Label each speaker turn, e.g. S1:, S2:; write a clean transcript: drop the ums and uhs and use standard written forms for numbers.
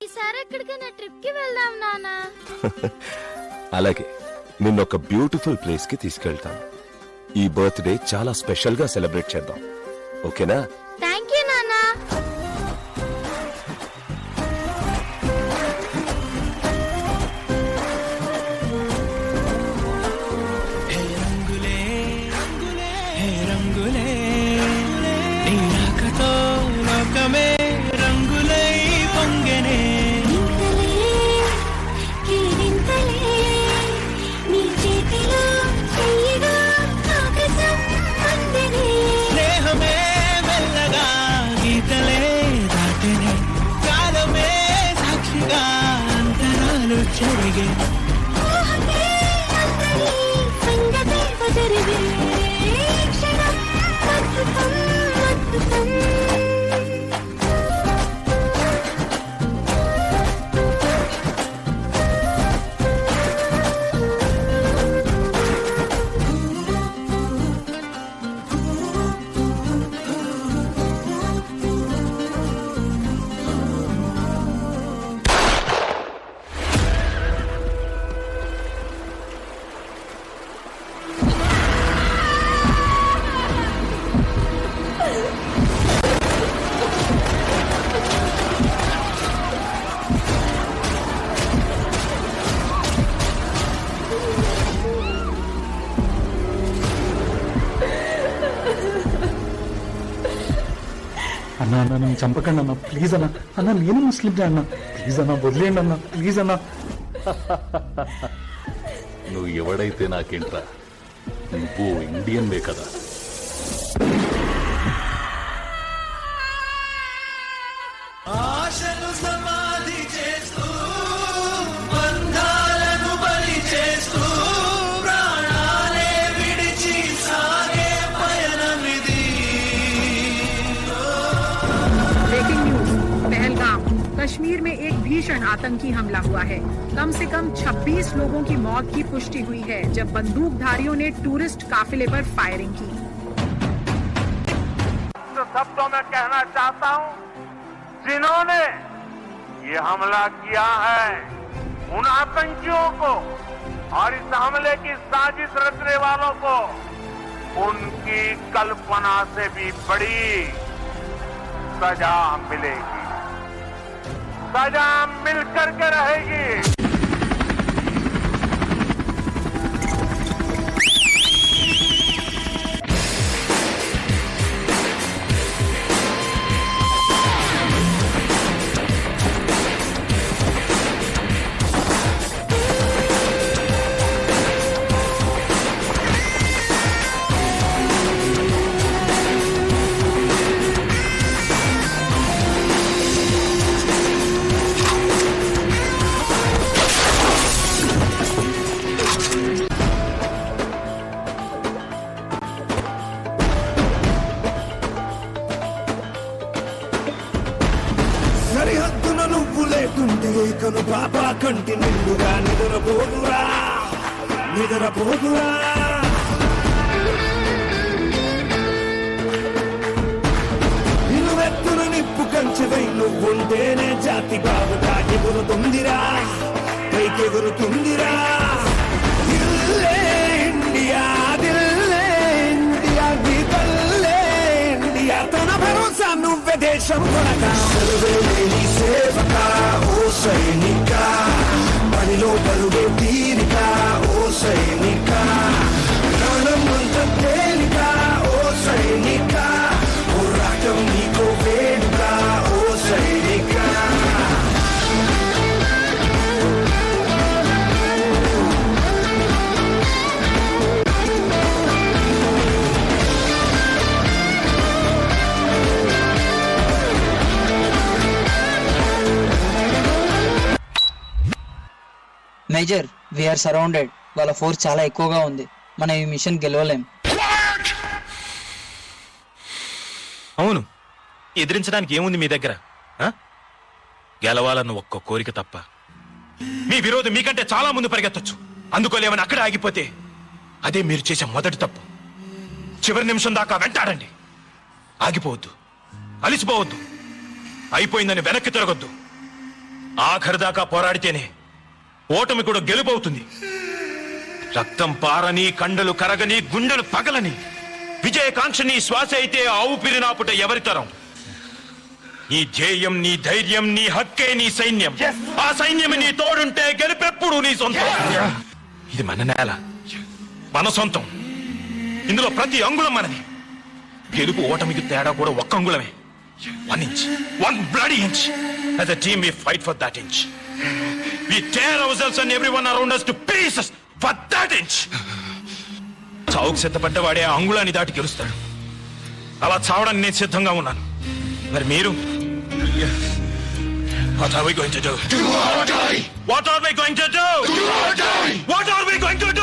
S1: ఈసారి ఎక్కడికైనా ట్రిప్ కి వెళ్దాం నానా.
S2: అలాగే నిన్నొక బ్యూటిఫుల్ ప్లేస్ కి తీసుకెళ్తాను. ఈ బర్త్డే చాలా స్పెషల్ గా సెలబ్రేట్ చేద్దాం, ఓకేనా?
S1: థ్యాంక్ యూ నానా.
S3: అన్నా అన్న నన్ను చంపకండి అన్న, ప్లీజ్ అన్న. అన్న నేను ముస్లిం అన్న, ప్లీజ్ అన్న వదిలేయండి అన్న, ప్లీజ్ అన్న.
S4: నువ్వు ఎవడైతే నాకేంట్రా, నువ్వు ఇండియన్వే కదా.
S5: ఆశలు సమాధి చేస్తూ బంధాలను బలి చేస్తూ ప్రాణాలే విడిచి సాగే పయనమిది.
S6: ब्रेकिंग न्यूज, पहलगाम कश्मीर में एक भीषण आतंकी हमला हुआ है। कम से कम 26 लोगों की मौत की पुष्टि हुई है जब बंदूकधारियों ने टूरिस्ट काफिले पर फायरिंग की।
S7: तो शब्दों में कहना चाहता हूं, जिन्होंने ये हमला किया है उन आतंकियों को और इस हमले की साजिश रचने वालों को उनकी कल्पना से भी बड़ी सजा मिलेगी, सजा मिलकर के रहेगी।
S5: సరిహద్దున నువ్వు లేకుంటే కను పాపా కంటి నిండుగా నిద్రపోదురా, నిద్రపోదురా. నిలువెత్తున నిప్పు కంచెవై నువ్వుంటేనే జాతి బాగుగా ఎగురుతుందిరా, పైకెగురుతుందిరా. దిల్లే ఇండియా, దిల్లే ఇండియా, నీ తల్లే ఇండియా. తన భరోసా నువ్వే దేశం కొనక. సర్వేని సేవక ఓ సైనిక, పనిలో పరుగే తీరిక ఓ సైనిక. ప్రాణం అంత తేలిక ఓ సైనిక, పోరాటం నీకో వేడుక ఓ సైనిక.
S8: Major, we are surrounded. వాళ్ళ ఫోర్స్ చాలా ఎక్కువగా ఉంది. మనం ఈ మిషన్ గెలవలేం.
S9: అవును, ఎదిరించడానికి ఏముంది మీ దగ్గర? గెలవాలన్న ఒక్క కోరిక తప్ప. మీ విరోధం మీకంటే చాలా ముందు పరిగెత్తొచ్చు. అందుకోలేమని అక్కడే ఆగిపోతే అదే మీరు చేసే మొదటి తప్పు. చివరి నిమిషం దాకా వెంటాడండి. ఆగిపోవద్దు, అలిసిపోవద్దు, అయిపోయిందని వెనక్కి తిరగొద్దు. ఆఖరి దాకా పోరాడితేనే ఓటమి కూడా గెలుపవుతుంది. రక్తం పారని, కండలు కరగని, గుండెలు పగలని విజయకాంక్ష నీ శ్వాస అయితే ఆ ఊపిరి నాపుట ఎవరి తరం? నీ ధ్యేయం, నీ ధైర్యం, నీ హక్కే నీ సైన్యం. ఆ సైన్యం నీ తోడుంటే గెలుపెప్పుడు నీ సొంతం. ఇది మన నేల, మన సొంతం. ఇందులో ప్రతి అంగుళం మనది. గెలుపు ఓటమికి తేడా కూడా ఒక్క అంగుళమే. 1 inch, 1 bloody inch. As a team, we fight for that inch. We tear ourselves and everyone around us to pieces for that inch. చావుకు సిద్ధపడ్డవాడే ఆ అంగుళాన్ని దాటి గెలుస్తాడు. అలా చావడానికి నేను సిద్ధంగా ఉన్నాను. మరి మీరు? What are we going to do? Do or die! What are we going to do? Do or die! What are we going to do?